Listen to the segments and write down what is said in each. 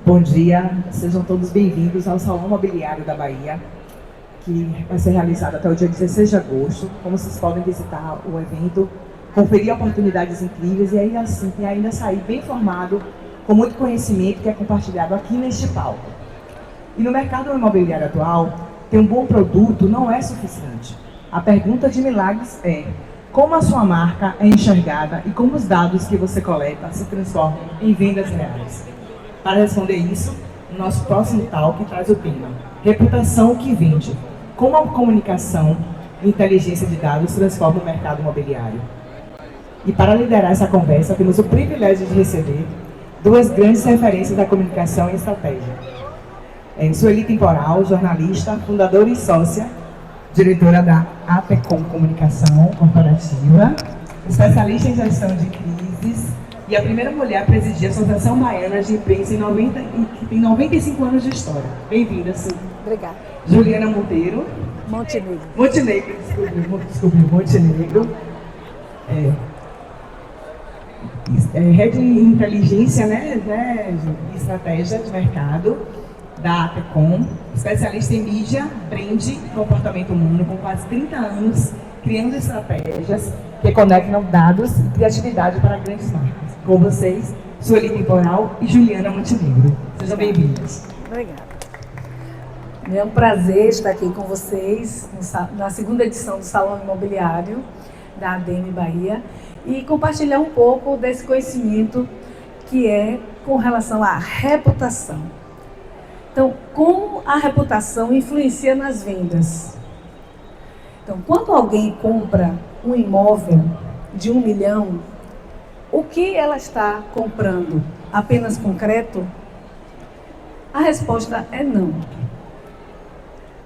Bom dia, sejam todos bem-vindos ao Salão Imobiliário da Bahia, que vai ser realizado até o dia 16 de agosto. Como vocês podem visitar o evento, conferir oportunidades incríveis e ainda sair bem formado, com muito conhecimento que é compartilhado aqui neste palco. E no mercado imobiliário atual, ter um bom produto não é suficiente. A pergunta de milagres é: como a sua marca é enxergada e como os dados que você coleta se transformam em vendas reais? Para responder isso, o nosso próximo talk traz o tema Reputação que Vende. Como a comunicação e inteligência de dados transformam o mercado imobiliário. E para liderar essa conversa, temos o privilégio de receber duas grandes referências da comunicação e estratégia. Sueli Temporal, jornalista, fundadora e sócia, diretora da APECOM Comunicação Corporativa, especialista em gestão de crises e a primeira mulher a presidir a Associação Baiana de Imprensa que tem 95 anos de história. Bem-vinda, Su. Obrigada. Juliana Monteiro. Montenegro. Montenegro. Head de Inteligência, e Estratégia de Mercado da APECOM, especialista em mídia, brand e comportamento humano, com quase 30 anos, criando estratégias que conectam dados e criatividade para grandes marcas. Com vocês, Sueli Temporal e Juliana Montenegro. Sejam bem-vindas. Obrigada. É um prazer estar aqui com vocês na segunda edição do Salão Imobiliário da ADM Bahia e compartilhar um pouco desse conhecimento que é com relação à reputação. Então, como a reputação influencia nas vendas? Então, quando alguém compra um imóvel de 1 milhão, o que ela está comprando? Apenas concreto? A resposta é não.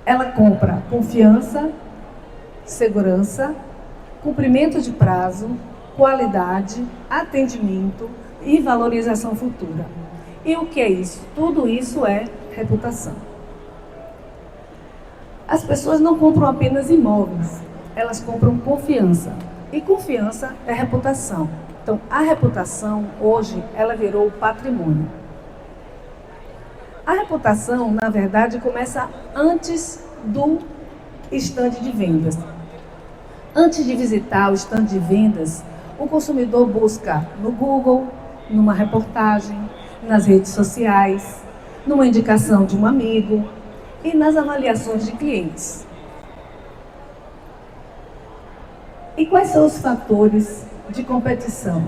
Ela compra confiança, segurança, cumprimento de prazo, qualidade, atendimento e valorização futura. E o que é isso? Tudo isso é reputação. As pessoas não compram apenas imóveis, elas compram confiança. E confiança é reputação. Então, a reputação, hoje, ela virou patrimônio. A reputação, na verdade, começa antes do estande de vendas. Antes de visitar o estande de vendas, o consumidor busca no Google, numa reportagem, nas redes sociais, numa indicação de um amigo e nas avaliações de clientes. E quais são os fatores de competição?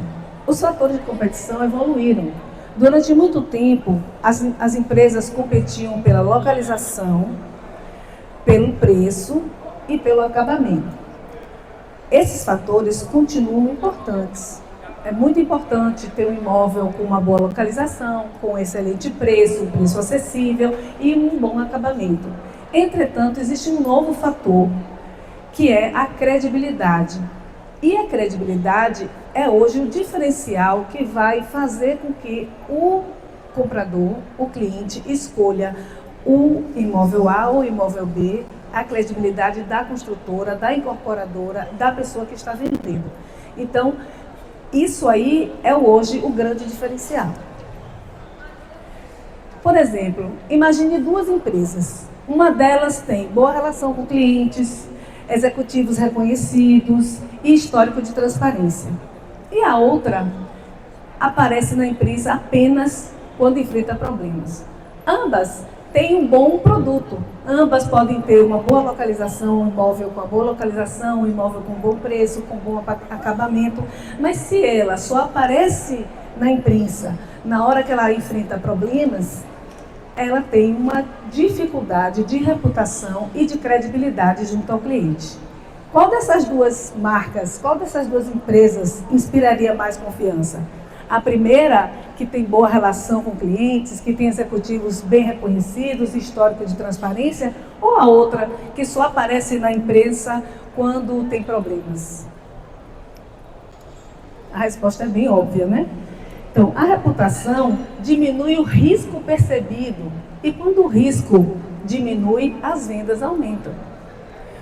Os fatores de competição evoluíram. Durante muito tempo, as empresas competiam pela localização, pelo preço e pelo acabamento. Esses fatores continuam importantes. É muito importante ter um imóvel com uma boa localização, com excelente preço, preço acessível e um bom acabamento. Entretanto, existe um novo fator, que é a credibilidade. E a credibilidade é hoje o diferencial que vai fazer com que o comprador, o cliente, escolha o imóvel A ou o imóvel B, a credibilidade da construtora, da incorporadora, da pessoa que está vendendo. Então, isso aí é hoje o grande diferencial. Por exemplo, imagine duas empresas. Uma delas tem boa relação com clientes, executivos reconhecidos e histórico de transparência. E a outra aparece na imprensa apenas quando enfrenta problemas. Ambas têm um bom produto. Ambas podem ter uma boa localização, um imóvel com uma boa localização, um imóvel com bom preço, com bom acabamento. Mas se ela só aparece na imprensa na hora que ela enfrenta problemas, ela tem uma dificuldade de reputação e de credibilidade junto ao cliente. Qual dessas duas marcas, qual dessas duas empresas inspiraria mais confiança? A primeira, que tem boa relação com clientes, que tem executivos bem reconhecidos, histórico de transparência, ou a outra, que só aparece na imprensa quando tem problemas? A resposta é bem óbvia, né? Então, a reputação diminui o risco percebido e quando o risco diminui, as vendas aumentam.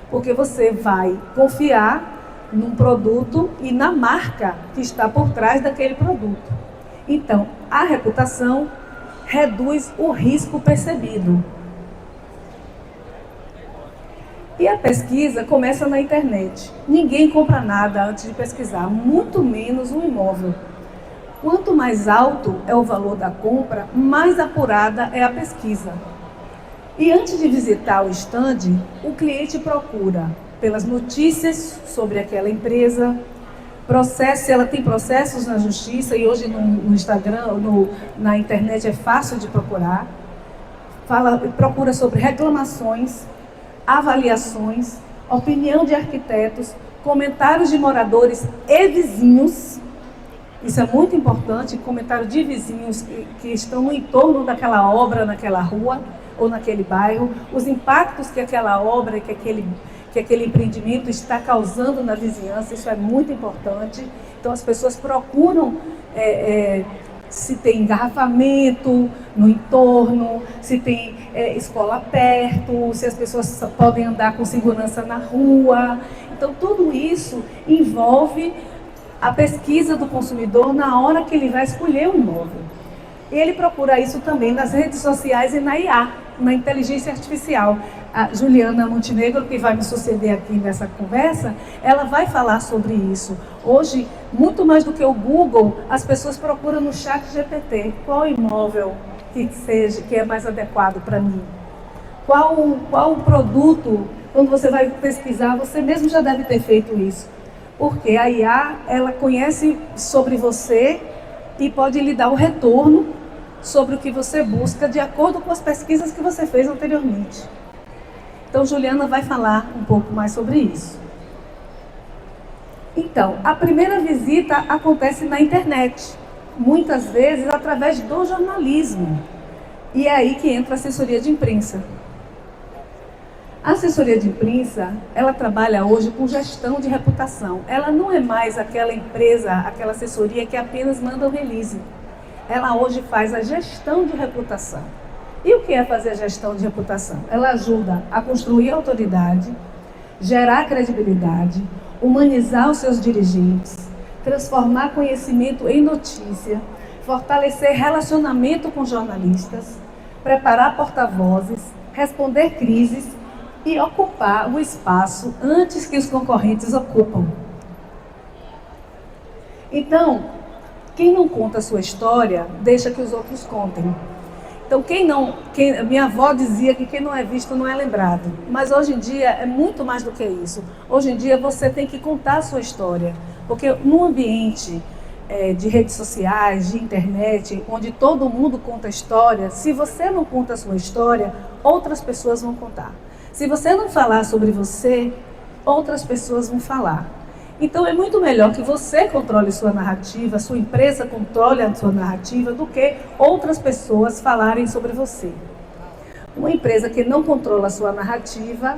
Porque você vai confiar num produto e na marca que está por trás daquele produto. Então, a reputação reduz o risco percebido. E a pesquisa começa na internet. Ninguém compra nada antes de pesquisar, muito menos um imóvel. Quanto mais alto é o valor da compra, mais apurada é a pesquisa. E antes de visitar o estande, o cliente procura pelas notícias sobre aquela empresa, se ela tem processos na justiça, e hoje no Instagram, na internet é fácil de procurar, procura sobre reclamações, avaliações, opinião de arquitetos, comentários de moradores e vizinhos. Isso é muito importante, comentário de vizinhos que estão no entorno daquela obra, naquela rua ou naquele bairro, os impactos que aquela obra, que aquele empreendimento está causando na vizinhança, isso é muito importante. Então as pessoas procuram se tem engarrafamento no entorno, se tem escola perto, se as pessoas podem andar com segurança na rua. Então tudo isso envolve a pesquisa do consumidor na hora que ele vai escolher um imóvel. E ele procura isso também nas redes sociais e na IA, na inteligência artificial. A Juliana Montenegro, que vai me suceder aqui nessa conversa, ela vai falar sobre isso. Hoje, muito mais do que o Google, as pessoas procuram no chat GPT qual imóvel que é mais adequado para mim. Qual o produto, quando você vai pesquisar, você mesmo já deve ter feito isso. Porque a IA, ela conhece sobre você e pode lhe dar o retorno sobre o que você busca de acordo com as pesquisas que você fez anteriormente. Então, Juliana vai falar um pouco mais sobre isso. Então, a primeira visita acontece na internet, muitas vezes através do jornalismo. E é aí que entra a assessoria de imprensa. A assessoria de imprensa, ela trabalha hoje com gestão de reputação. Ela não é mais aquela empresa, aquela assessoria que apenas manda o release. Ela hoje faz a gestão de reputação. E o que é fazer a gestão de reputação? Ela ajuda a construir autoridade, gerar credibilidade, humanizar os seus dirigentes, transformar conhecimento em notícia, fortalecer relacionamento com jornalistas, preparar porta-vozes, responder crises e ocupar o espaço antes que os concorrentes ocupam. Então, quem não conta a sua história, deixa que os outros contem. Então, minha avó dizia que quem não é visto não é lembrado. Mas hoje em dia é muito mais do que isso. Hoje em dia você tem que contar a sua história. Porque no ambiente de redes sociais, de internet, onde todo mundo conta a história, se você não conta a sua história, outras pessoas vão contar. Se você não falar sobre você, outras pessoas vão falar. Então é muito melhor que você controle sua narrativa, sua empresa controle a sua narrativa, do que outras pessoas falarem sobre você. Uma empresa que não controla a sua narrativa,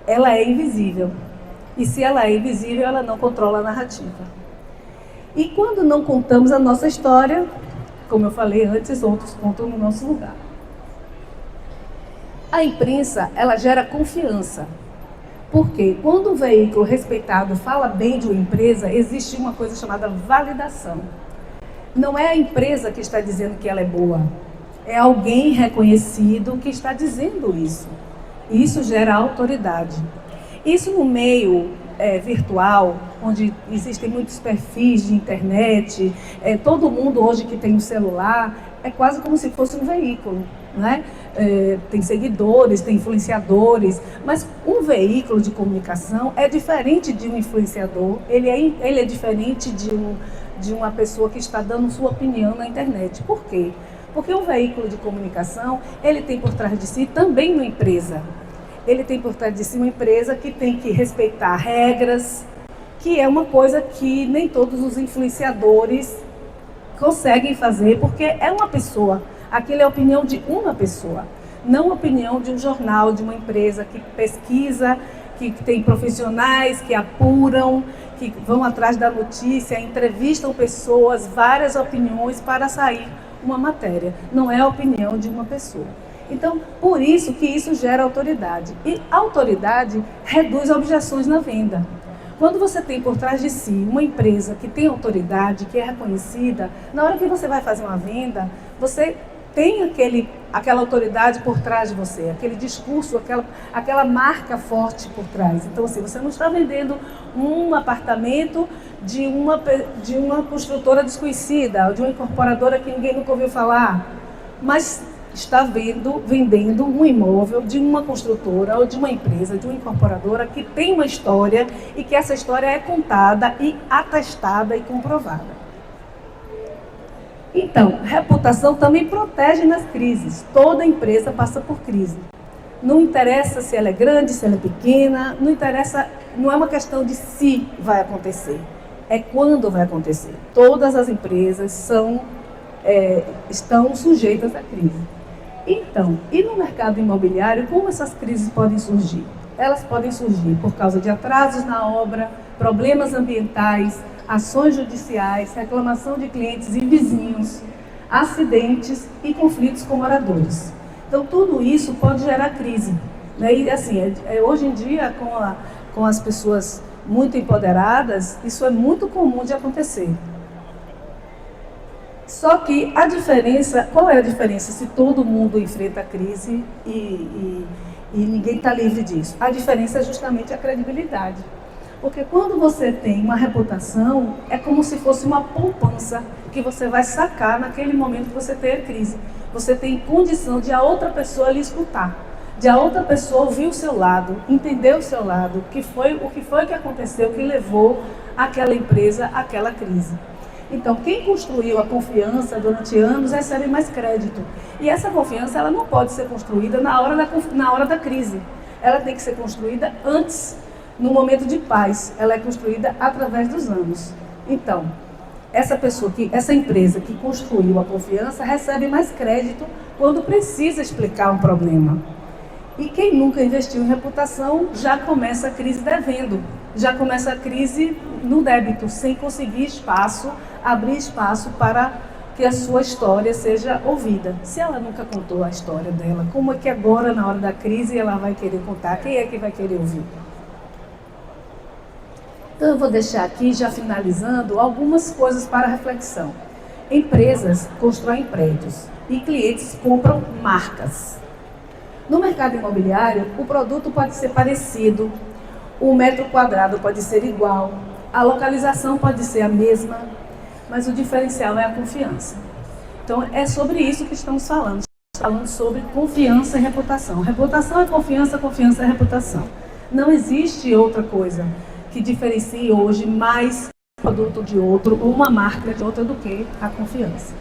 ela é invisível. E se ela é invisível, ela não controla a narrativa. E quando não contamos a nossa história, como eu falei antes, outros contam no nosso lugar. A imprensa, ela gera confiança. Porque quando um veículo respeitado fala bem de uma empresa, existe uma coisa chamada validação. Não é a empresa que está dizendo que ela é boa, é alguém reconhecido que está dizendo isso. E isso gera autoridade. Isso no meio virtual, onde existem muitos perfis de internet, todo mundo hoje que tem um celular, é quase como se fosse um veículo. Né? Tem seguidores, tem influenciadores, mas um veículo de comunicação é diferente de um influenciador, ele é diferente de uma pessoa que está dando sua opinião na internet. Por quê? Porque um veículo de comunicação, ele tem por trás de si também uma empresa. Ele tem por trás de si uma empresa que tem que respeitar regras, que é uma coisa que nem todos os influenciadores conseguem fazer, porque é uma pessoa. Aquilo é a opinião de uma pessoa, não a opinião de um jornal, de uma empresa que pesquisa, que tem profissionais que apuram, que vão atrás da notícia, entrevistam pessoas, várias opiniões para sair uma matéria. Não é a opinião de uma pessoa. Então, por isso que isso gera autoridade. E autoridade reduz objeções na venda. Quando você tem por trás de si uma empresa que tem autoridade, que é reconhecida, na hora que você vai fazer uma venda, você tem aquela autoridade por trás de você, aquele discurso, aquela marca forte por trás. Então, assim, você não está vendendo um apartamento de uma construtora desconhecida, ou de uma incorporadora que ninguém nunca ouviu falar, mas está vendendo um imóvel de uma construtora ou de uma empresa, de uma incorporadora que tem uma história e que essa história é contada e atestada e comprovada. Então, reputação também protege nas crises. Toda empresa passa por crise. Não interessa se ela é grande, se ela é pequena, não interessa, não é uma questão de se vai acontecer, é quando vai acontecer. Todas as empresas estão sujeitas à crise. Então, e no mercado imobiliário, como essas crises podem surgir? Elas podem surgir por causa de atrasos na obra, problemas ambientais, ações judiciais, reclamação de clientes e vizinhos, acidentes e conflitos com moradores. Então, tudo isso pode gerar crise, né? E, assim, hoje em dia, com as pessoas muito empoderadas, isso é muito comum de acontecer. Só que qual é a diferença se todo mundo enfrenta a crise e ninguém está livre disso? A diferença é justamente a credibilidade. Porque quando você tem uma reputação, é como se fosse uma poupança que você vai sacar naquele momento que você tem a crise. Você tem condição de a outra pessoa lhe escutar, de a outra pessoa ouvir o seu lado, entender o seu lado, o que foi que aconteceu, que levou aquela empresa àquela crise. Então, quem construiu a confiança durante anos recebe mais crédito. E essa confiança ela não pode ser construída na hora da crise. Ela tem que ser construída antes, no momento de paz. Ela é construída através dos anos. Então, essa empresa que construiu a confiança recebe mais crédito quando precisa explicar um problema. E quem nunca investiu em reputação já começa a crise devendo, já começa a crise no débito, sem conseguir abrir espaço para que a sua história seja ouvida. Se ela nunca contou a história dela, como é que agora, na hora da crise, ela vai querer contar? Quem é que vai querer ouvir? Então, eu vou deixar aqui, já finalizando, algumas coisas para reflexão. Empresas constroem prédios e clientes compram marcas. No mercado imobiliário, o produto pode ser parecido, o metro quadrado pode ser igual, a localização pode ser a mesma, mas o diferencial é a confiança. Então, é sobre isso que estamos falando. Estamos falando sobre confiança e reputação. Reputação é confiança, confiança é reputação. Não existe outra coisa que diferencie hoje mais um produto de outro, ou uma marca de outra, do que a confiança.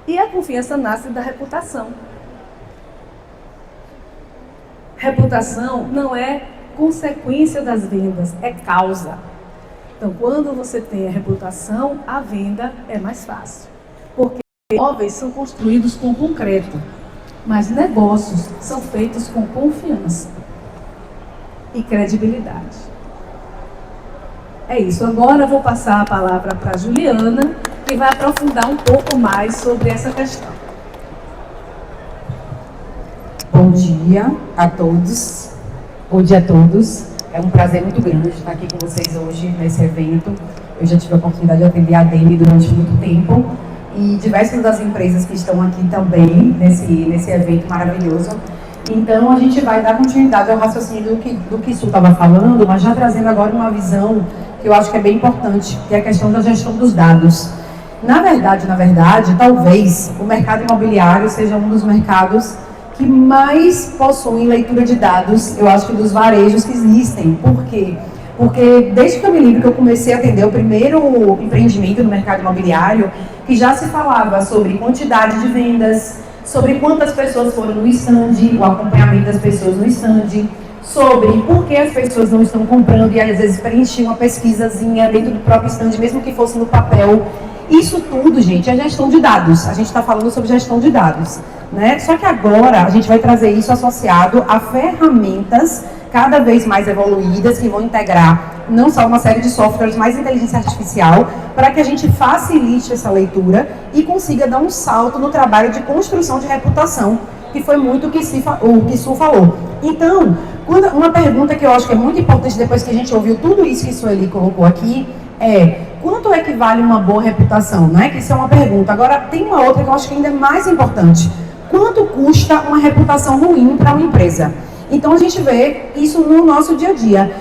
E a confiança nasce da reputação. Reputação não é consequência das vendas, é causa. Então, quando você tem a reputação, a venda é mais fácil. Porque imóveis são construídos com concreto, mas negócios são feitos com confiança e credibilidade. É isso. Agora eu vou passar a palavra para a Juliana, que vai aprofundar um pouco mais sobre essa questão. Bom dia a todos. Bom dia a todos. É um prazer muito grande estar aqui com vocês hoje nesse evento. Eu já tive a oportunidade de atender a Demi durante muito tempo e diversas das empresas que estão aqui também nesse evento maravilhoso. Então, a gente vai dar continuidade ao raciocínio do que Su estava falando, mas já trazendo agora uma visão que eu acho que é bem importante, que é a questão da gestão dos dados. Na verdade, talvez o mercado imobiliário seja um dos mercados que mais possuem leitura de dados, eu acho que dos varejos que existem. Por quê? Porque desde que eu me lembro que eu comecei a atender o primeiro empreendimento no mercado imobiliário, que já se falava sobre quantidade de vendas, sobre quantas pessoas foram no stand, o acompanhamento das pessoas no stand, sobre por que as pessoas não estão comprando e às vezes preenchiam uma pesquisazinha dentro do próprio stand, mesmo que fosse no papel. Isso tudo, gente, é gestão de dados. A gente está falando sobre gestão de dados, né? Só que agora a gente vai trazer isso associado a ferramentas cada vez mais evoluídas que vão integrar não só uma série de softwares, mas inteligência artificial, para que a gente facilite essa leitura e consiga dar um salto no trabalho de construção de reputação, que foi muito o que Su falou. Então, uma pergunta que eu acho que é muito importante depois que a gente ouviu tudo isso que Sueli colocou aqui, quanto é que vale uma boa reputação, né? Que isso é uma pergunta. Agora, tem uma outra que eu acho que ainda é mais importante. Quanto custa uma reputação ruim para uma empresa? Então, a gente vê isso no nosso dia a dia.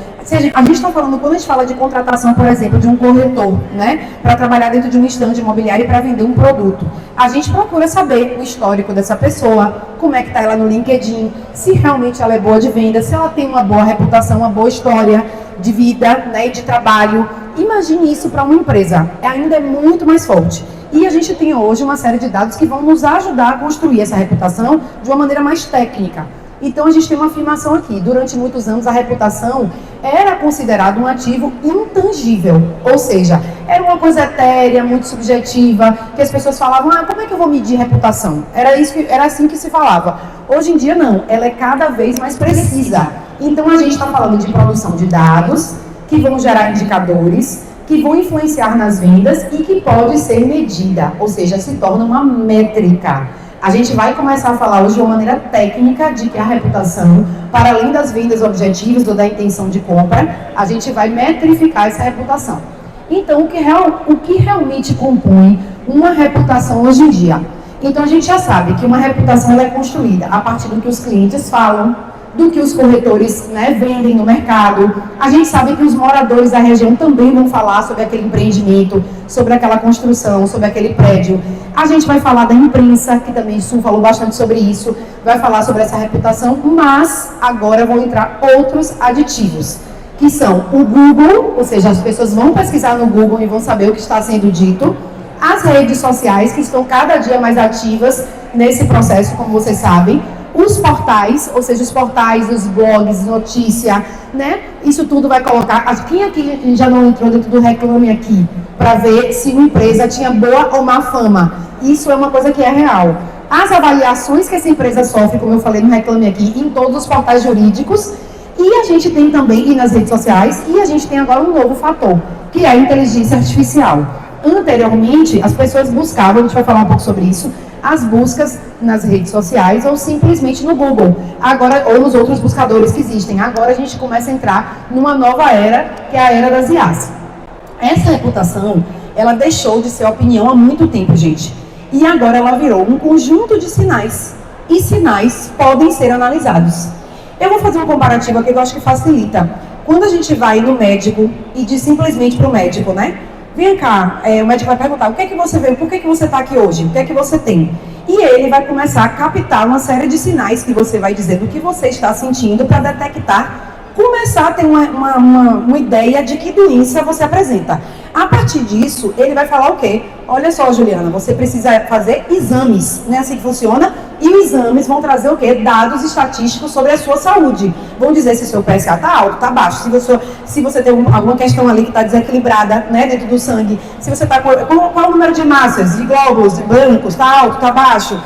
A gente está falando, quando a gente fala de contratação, por exemplo, de um corretor, né, para trabalhar dentro de um estande imobiliário e para vender um produto, a gente procura saber o histórico dessa pessoa, como é que está ela no LinkedIn, se realmente ela é boa de venda, se ela tem uma boa reputação, uma boa história de vida, né, e de trabalho. Imagine isso para uma empresa, ainda é muito mais forte. E a gente tem hoje uma série de dados que vão nos ajudar a construir essa reputação de uma maneira mais técnica. Então, a gente tem uma afirmação aqui. Durante muitos anos, a reputação era considerada um ativo intangível. Ou seja, era uma coisa etérea, muito subjetiva, que as pessoas falavam, como é que eu vou medir reputação? Era assim que se falava. Hoje em dia, não. Ela é cada vez mais precisa. Então, a gente está falando de produção de dados, que vão gerar indicadores, que vão influenciar nas vendas e que pode ser medida. Ou seja, se torna uma métrica. A gente vai começar a falar hoje de uma maneira técnica de que a reputação, para além das vendas objetivas ou da intenção de compra, a gente vai metrificar essa reputação. Então, o que realmente compõe uma reputação hoje em dia? Então, a gente já sabe que uma reputação ela é construída a partir do que os clientes falam, do que os corretores, né, vendem no mercado. A gente sabe que os moradores da região também vão falar sobre aquele empreendimento, sobre aquela construção, sobre aquele prédio. A gente vai falar da imprensa, que também Su falou bastante sobre isso, vai falar sobre essa reputação, mas agora vão entrar outros aditivos, que são o Google, ou seja, as pessoas vão pesquisar no Google e vão saber o que está sendo dito, as redes sociais, que estão cada dia mais ativas nesse processo, como vocês sabem, os portais, ou seja, os portais, os blogs, notícia, né? Isso tudo vai colocar... Quem aqui já não entrou dentro do Reclame Aqui para ver se uma empresa tinha boa ou má fama? Isso é uma coisa que é real. As avaliações que essa empresa sofre, como eu falei no Reclame Aqui, em todos os portais jurídicos, e a gente tem também, e nas redes sociais, e a gente tem agora um novo fator, que é a inteligência artificial. Anteriormente, as pessoas buscavam, a gente vai falar um pouco sobre isso, as buscas nas redes sociais ou simplesmente no Google, agora, ou nos outros buscadores que existem. Agora a gente começa a entrar numa nova era, que é a era das IAs. Essa reputação, ela deixou de ser opinião há muito tempo, gente. E agora ela virou um conjunto de sinais. E sinais podem ser analisados. Eu vou fazer um comparativo aqui que eu acho que facilita. Quando a gente vai no médico e diz simplesmente para o médico, né? Vem cá, o médico vai perguntar, o que é que você veio, por que é que você está aqui hoje, o que é que você tem? E ele vai começar a captar uma série de sinais que você vai dizer do que você está sentindo para detectar, começar a ter uma ideia de que doença você apresenta. A partir disso, ele vai falar o quê? Olha só, Juliana, você precisa fazer exames, não é assim que funciona? E os exames vão trazer o quê? Dados estatísticos sobre a sua saúde. Vão dizer se o seu PSA está alto, está baixo, se você tem alguma questão ali que está desequilibrada, né, dentro do sangue, se você está qual é o número de massas, de glóbulos, de brancos, está alto, está baixo.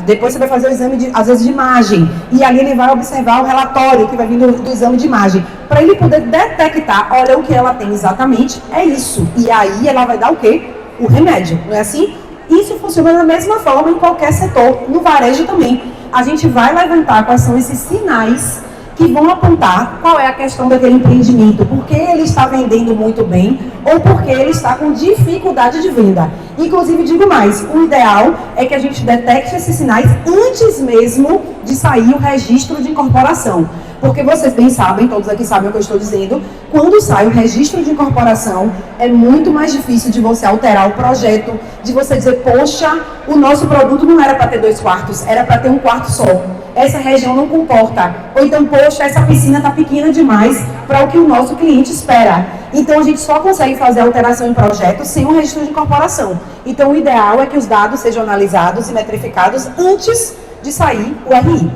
Depois você vai fazer o exame, às vezes, de imagem. E ali ele vai observar o relatório que vai vir do exame de imagem. Para ele poder detectar, olha, o que ela tem exatamente é isso. E aí ela vai dar o quê? O remédio, não é assim? Isso funciona da mesma forma em qualquer setor, no varejo também. A gente vai levantar quais são esses sinais que vão apontar qual é a questão daquele empreendimento, porque ele está vendendo muito bem ou porque ele está com dificuldade de venda. Inclusive, digo mais, o ideal é que a gente detecte esses sinais antes mesmo de sair o registro de incorporação. Porque vocês bem sabem, todos aqui sabem o que eu estou dizendo, quando sai o registro de incorporação, é muito mais difícil de você alterar o projeto, de você dizer, poxa, o nosso produto não era para ter 2 quartos, era para ter 1 quarto só. Essa região não comporta. Ou então, poxa, essa piscina está pequena demais para o que o nosso cliente espera. Então, a gente só consegue fazer alteração em projeto sem um registro de incorporação. Então, o ideal é que os dados sejam analisados e metrificados antes de sair o RI.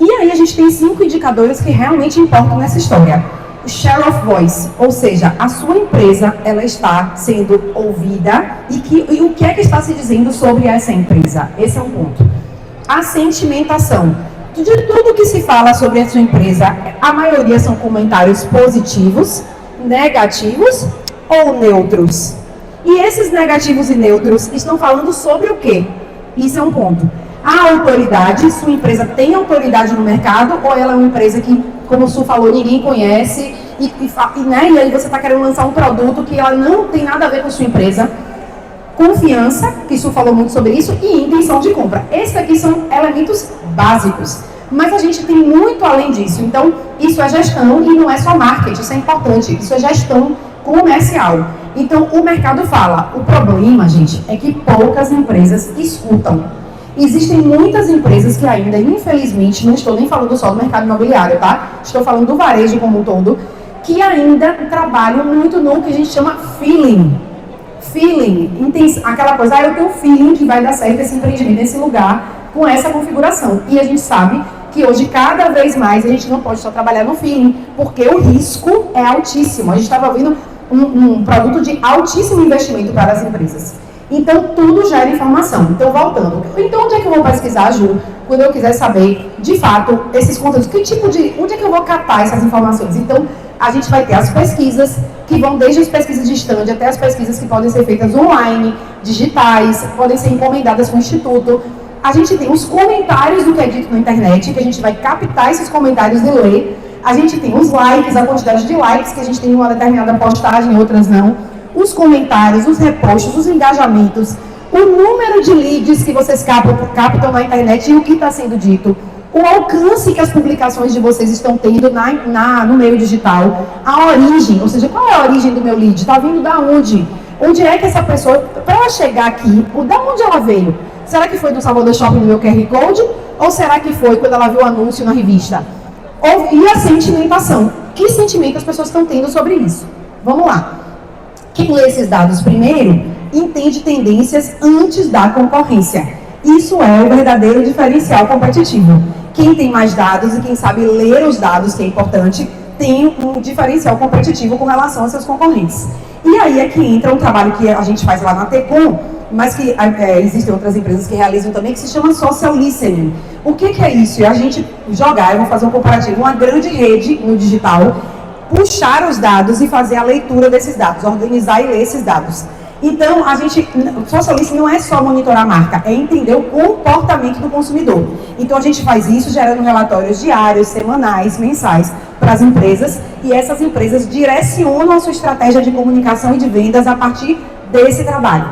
E aí a gente tem 5 indicadores que realmente importam nessa história. O share of voice, ou seja, a sua empresa ela está sendo ouvida e o que é que está se dizendo sobre essa empresa? Esse é um ponto. A sentimentação. De tudo que se fala sobre a sua empresa, a maioria são comentários positivos, negativos ou neutros. E esses negativos e neutros estão falando sobre o quê? Isso é um ponto. A autoridade, sua empresa tem autoridade no mercado ou ela é uma empresa que, como o Su falou, ninguém conhece né, e aí você está querendo lançar um produto que ela não tem nada a ver com a sua empresa. Confiança, que isso falou muito sobre isso, e intenção de compra. Esses aqui são elementos básicos. Mas a gente tem muito além disso. Então, isso é gestão e não é só marketing, isso é importante. Isso é gestão comercial. Então, o mercado fala. O problema, gente, é que poucas empresas escutam. Existem muitas empresas que ainda, infelizmente, não estou nem falando só do mercado imobiliário, tá? Estou falando do varejo como um todo, que ainda trabalham muito no que a gente chama feeling. Feeling, aquela coisa, eu tenho um feeling que vai dar certo esse empreendimento nesse lugar, com essa configuração. E a gente sabe que hoje, cada vez mais, a gente não pode só trabalhar no feeling, porque o risco é altíssimo. A gente estava vendo um produto de altíssimo investimento para as empresas. Então, tudo gera informação. Então, voltando. Então, onde é que eu vou pesquisar, Ju, quando eu quiser saber, de fato, esses conteúdos? Onde é que eu vou catar essas informações? Então, a gente vai ter as pesquisas, que vão desde as pesquisas de stand até as pesquisas que podem ser feitas online, digitais, podem ser encomendadas com o Instituto. A gente tem os comentários do que é dito na internet, que a gente vai captar esses comentários e ler. A gente tem os likes, a quantidade de likes que a gente tem em uma determinada postagem, outras não. Os comentários, os repostos, os engajamentos, o número de leads que vocês captam na internet e o que está sendo dito. O alcance que as publicações de vocês estão tendo no meio digital. A origem, ou seja, qual é a origem do meu lead? Está vindo da onde? Onde é que essa pessoa, para ela chegar aqui, da onde ela veio? Será que foi do Salvador Shopping do meu QR Code? Ou será que foi quando ela viu o anúncio na revista? E a sentimentação. Que sentimento as pessoas estão tendo sobre isso? Vamos lá. Quem lê esses dados primeiro, entende tendências antes da concorrência. Isso é o verdadeiro diferencial competitivo. Quem tem mais dados e quem sabe ler os dados, que é importante, tem um diferencial competitivo com relação aos seus concorrentes. E aí é que entra um trabalho que a gente faz lá na Tecom, mas que existem outras empresas que realizam também, que se chama Social Listening. O que é isso? É a gente jogar, eu vou fazer um comparativo, uma grande rede no digital, puxar os dados e fazer a leitura desses dados, organizar e ler esses dados. Então, o Social Listening não é só monitorar a marca, é entender o comportamento do consumidor. Então, a gente faz isso gerando relatórios diários, semanais, mensais para as empresas, e essas empresas direcionam a sua estratégia de comunicação e de vendas a partir desse trabalho.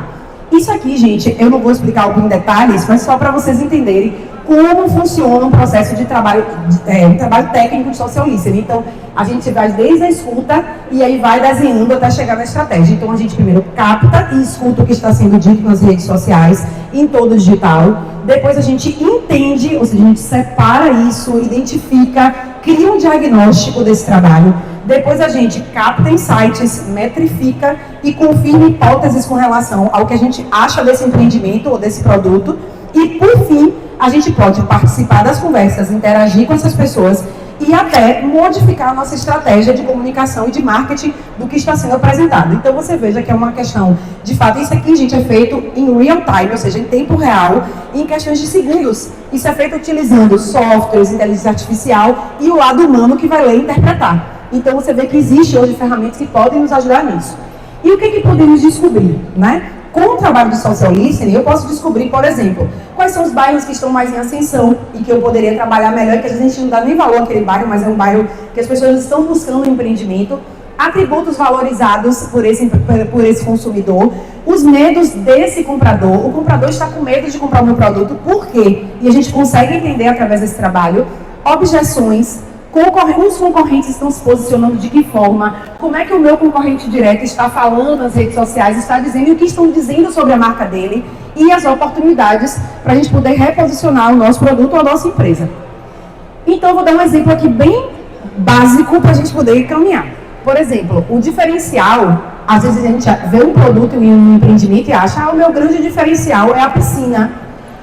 Isso aqui, gente, eu não vou explicar alguns detalhes, mas só para vocês entenderem como funciona um processo de trabalho, um trabalho técnico de social listening. Então, a gente vai desde a escuta e aí vai desenhando até chegar na estratégia. Então, a gente primeiro capta e escuta o que está sendo dito nas redes sociais, em todo o digital. Depois a gente entende, ou seja, a gente separa isso, identifica, cria um diagnóstico desse trabalho. Depois a gente capta insights, metrifica e confirma hipóteses com relação ao que a gente acha desse empreendimento ou desse produto. E, por fim, a gente pode participar das conversas, interagir com essas pessoas e até modificar a nossa estratégia de comunicação e de marketing do que está sendo apresentado. Então, você veja que é uma questão, de fato, isso aqui, gente, é feito em real time, ou seja, em tempo real, em questões de segundos. Isso é feito utilizando softwares, inteligência artificial e o lado humano que vai ler e interpretar. Então, você vê que existe hoje ferramentas que podem nos ajudar nisso. E o que podemos descobrir, né? Com o trabalho de social listening, eu posso descobrir, por exemplo, quais são os bairros que estão mais em ascensão e que eu poderia trabalhar melhor, que a gente não dá nem valor àquele bairro, mas é um bairro que as pessoas estão buscando um empreendimento, atributos valorizados por esse consumidor, os medos desse comprador. O comprador está com medo de comprar o meu produto, por quê? E a gente consegue entender através desse trabalho, objeções, os concorrentes estão se posicionando de que forma, como é que o meu concorrente direto está falando nas redes sociais, está dizendo o que estão dizendo sobre a marca dele e as oportunidades para a gente poder reposicionar o nosso produto ou a nossa empresa. Então, eu vou dar um exemplo aqui bem básico para a gente poder caminhar. Por exemplo, o diferencial, às vezes a gente vê um produto em um empreendimento e acha, o meu grande diferencial é a piscina.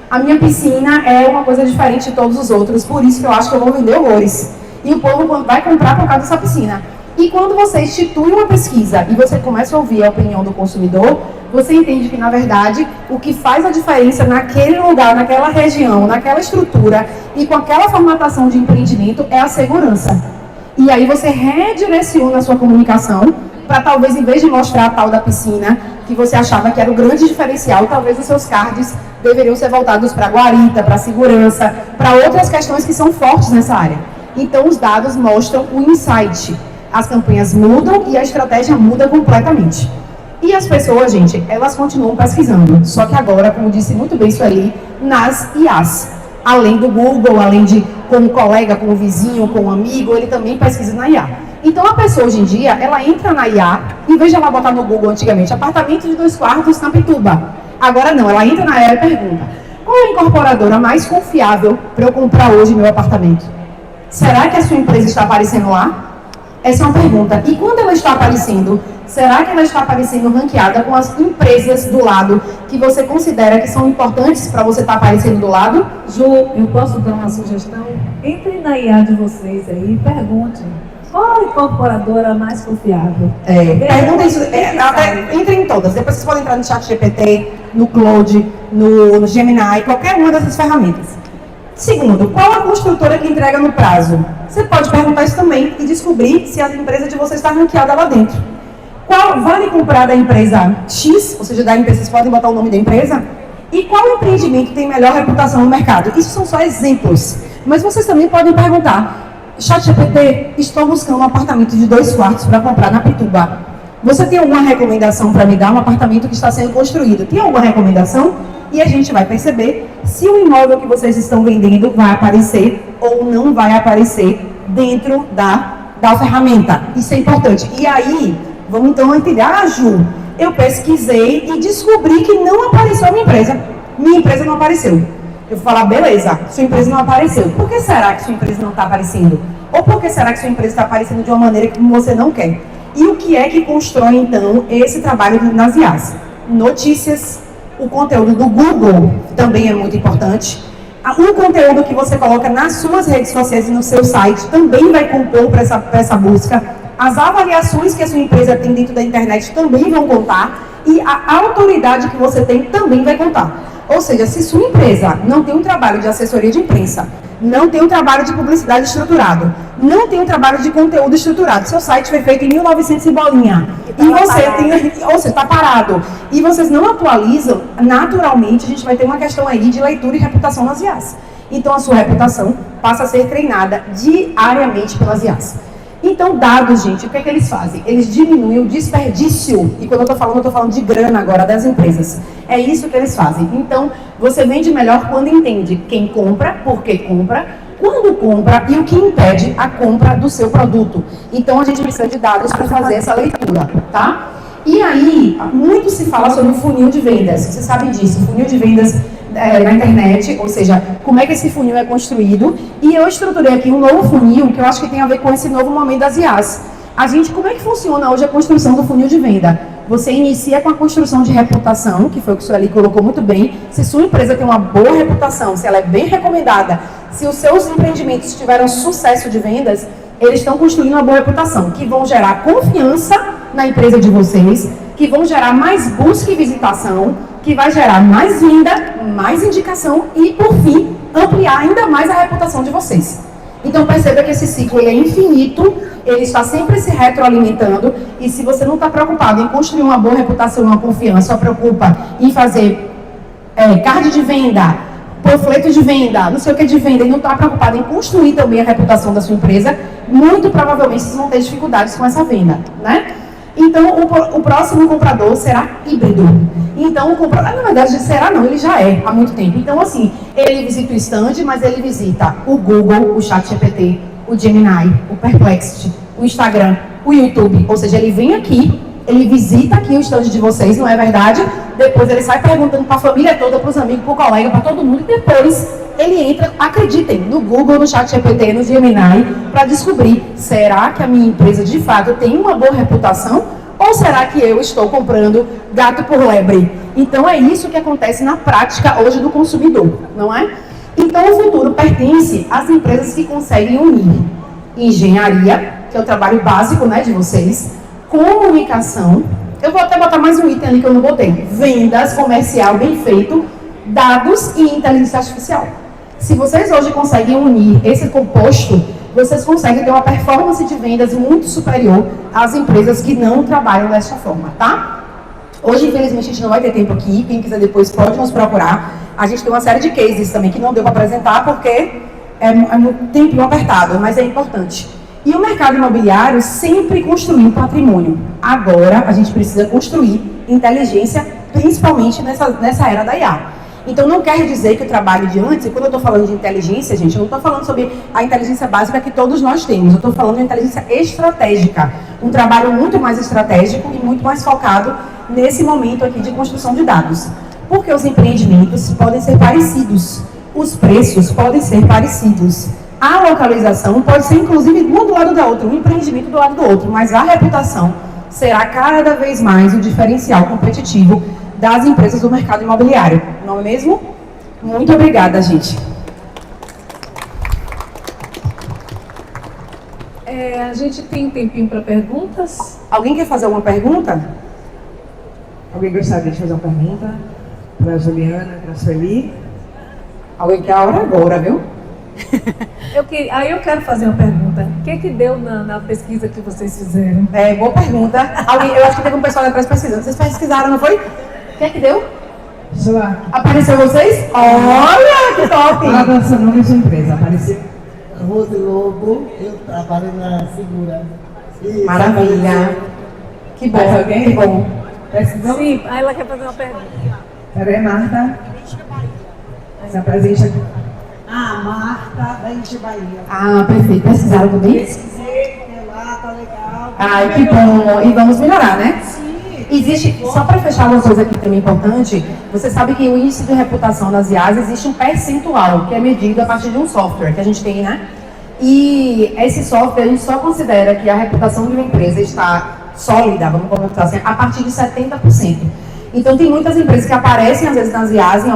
A minha piscina é uma coisa diferente de todos os outros, por isso que eu acho que eu vou vender horrores. E o povo vai comprar por causa dessa piscina. E quando você institui uma pesquisa e você começa a ouvir a opinião do consumidor, você entende que, na verdade, o que faz a diferença naquele lugar, naquela região, naquela estrutura e com aquela formatação de empreendimento é a segurança. E aí você redireciona a sua comunicação para talvez, em vez de mostrar a tal da piscina, que você achava que era o grande diferencial, talvez os seus cards deveriam ser voltados para a guarita, para a segurança, para outras questões que são fortes nessa área. Então, os dados mostram o insight. as campanhas mudam e a estratégia muda completamente. E as pessoas, gente, elas continuam pesquisando, só que agora, como disse muito bem Sueli, nas IAs. Além do Google, além de com um colega, com um vizinho, com um amigo, ele também pesquisa na IA. Então a pessoa hoje em dia, ela entra na IA, em vez de ela botar no Google antigamente, apartamento de 2 quartos na Pituba. Agora não, ela entra na IA e pergunta, qual é a incorporadora mais confiável para eu comprar hoje meu apartamento? Será que a sua empresa está aparecendo lá? Essa é uma pergunta. E quando ela está aparecendo, será que ela está aparecendo ranqueada com as empresas do lado que você considera que são importantes para você estar aparecendo do lado? Ju, eu posso dar uma sugestão? Entre na IA de vocês aí e pergunte. Qual a incorporadora mais confiável? Pergunta isso. Entrem em todas. Depois vocês podem entrar no ChatGPT, no Claude, no Gemini, qualquer uma dessas ferramentas. Segundo, qual a construtora que entrega no prazo? Você pode perguntar isso também e descobrir se a empresa de vocês está ranqueada lá dentro. Qual vale comprar da empresa X, ou seja, da empresa, vocês podem botar o nome da empresa? E qual empreendimento tem melhor reputação no mercado? Isso são só exemplos. Mas vocês também podem perguntar, ChatGPT, estou buscando um apartamento de 2 quartos para comprar na Pituba. Você tem alguma recomendação para me dar? Um apartamento que está sendo construído. Tem alguma recomendação? E a gente vai perceber se o imóvel que vocês estão vendendo vai aparecer ou não vai aparecer dentro da ferramenta. Isso é importante. E aí, vamos então entender. Ju, eu pesquisei e descobri que não apareceu a minha empresa. Minha empresa não apareceu. Eu vou falar, beleza, sua empresa não apareceu. Por que será que sua empresa não está aparecendo? Ou por que será que sua empresa está aparecendo de uma maneira que você não quer? E o que é que constrói, então, esse trabalho nas IAs? Notícias. O conteúdo do Google também é muito importante. O conteúdo que você coloca nas suas redes sociais e no seu site também vai compor para essa busca. As avaliações que a sua empresa tem dentro da internet também vão contar. E a autoridade que você tem também vai contar. Ou seja, se sua empresa não tem um trabalho de assessoria de imprensa, não tem um trabalho de publicidade estruturado, não tem um trabalho de conteúdo estruturado, seu site foi feito em 1900 e bolinha, e você tem, ou seja, está parado, e vocês não atualizam, naturalmente a gente vai ter uma questão aí de leitura e reputação nas IAs. Então a sua reputação passa a ser treinada diariamente pelas IAs. Então, dados, gente, o que é que eles fazem? Eles diminuem o desperdício. E quando eu estou falando de grana agora das empresas. É isso que eles fazem. Então, você vende melhor quando entende quem compra, por que compra, quando compra e o que impede a compra do seu produto. Então, a gente precisa de dados para fazer essa leitura, tá? E aí, muito se fala sobre o funil de vendas. Vocês sabem disso, funil de vendas na internet, ou seja, como é que esse funil é construído. E eu estruturei aqui um novo funil, que eu acho que tem a ver com esse novo momento das IAs. Como é que funciona hoje a construção do funil de venda? Você inicia com a construção de reputação, que foi o que o Sueli colocou muito bem. Se sua empresa tem uma boa reputação, se ela é bem recomendada, se os seus empreendimentos tiveram sucesso de vendas, eles estão construindo uma boa reputação, que vão gerar confiança na empresa de vocês, que vão gerar mais busca e visitação, que vai gerar mais venda, mais indicação e, por fim, ampliar ainda mais a reputação de vocês. Então, perceba que esse ciclo ele é infinito, ele está sempre se retroalimentando, e se você não está preocupado em construir uma boa reputação, uma confiança, só preocupa em fazer card de venda, panfleto de venda, não sei o que de venda, e não está preocupado em construir também a reputação da sua empresa, muito provavelmente vocês vão ter dificuldades com essa venda, né? Então, o próximo comprador será híbrido. Então, o comprador, na verdade, será não, ele já é há muito tempo. Então, assim, ele visita o stand, mas ele visita o Google, o ChatGPT, o Gemini, o Perplexity, o Instagram, o YouTube. Ou seja, ele vem aqui, ele visita aqui o stand de vocês, não é verdade? Depois ele sai perguntando para a família toda, para os amigos, para o colega, para todo mundo. E depois ele entra, acreditem, no Google, no ChatGPT, no Gemini, para descobrir, será que a minha empresa de fato tem uma boa reputação? Ou será que eu estou comprando gato por lebre? Então é isso que acontece na prática hoje do consumidor, não é? Então o futuro pertence às empresas que conseguem unir engenharia, que é o trabalho básico, né, de vocês, comunicação, eu vou até botar mais um item ali que eu não botei, vendas, comercial bem feito, dados e inteligência artificial. Se vocês hoje conseguem unir esse composto, vocês conseguem ter uma performance de vendas muito superior às empresas que não trabalham dessa forma, tá? Hoje, infelizmente, a gente não vai ter tempo aqui. Quem quiser depois pode nos procurar. A gente tem uma série de cases também que não deu para apresentar porque é muito tempo apertado, mas é importante. E o mercado imobiliário sempre construiu patrimônio. Agora, a gente precisa construir inteligência, principalmente nessa era da IA. Então, não quer dizer que o trabalho de antes, e quando eu estou falando de inteligência, gente, eu não estou falando sobre a inteligência básica que todos nós temos, eu estou falando de inteligência estratégica. Um trabalho muito mais estratégico e muito mais focado nesse momento aqui de construção de dados. Porque os empreendimentos podem ser parecidos, os preços podem ser parecidos. A localização pode ser, inclusive, um do lado da outra, um empreendimento do lado do outro, mas a reputação será cada vez mais o diferencial competitivo das empresas do mercado imobiliário. Não é mesmo? Muito obrigada, gente. A gente tem um tempinho para perguntas. Alguém quer fazer alguma pergunta? Alguém gostaria de fazer uma pergunta para a Juliana, para a Sueli? Alguém quer a hora agora, viu? Eu quero fazer uma pergunta. O que deu na pesquisa que vocês fizeram? Boa pergunta. Eu acho que teve um pessoal atrás pesquisando. Vocês pesquisaram, não foi? O que deu? Joaquim. Apareceu vocês? Olha, que top! Fala seu nome e sua empresa. Apareceu. Rose Lobo, eu trabalho na Segura. Maravilha. Que bom, Mais alguém? que bom. Pesquisou? Sim, aí ela quer fazer uma pergunta. Peraí, Marta. Se apresente aqui. Marta, da Índia Bahia. Ah, perfeito. Pesquisaram também? Pesquisei, porque lá tá legal. Ai, que bom. E vamos melhorar, né? Existe, só para fechar uma coisa aqui também importante, você sabe que o índice de reputação das IAs existe um percentual que é medido a partir de um software que a gente tem, né? E esse software a gente só considera que a reputação de uma empresa está sólida, vamos colocar assim, a partir de 70%. Então tem muitas empresas que aparecem às vezes nas IAs em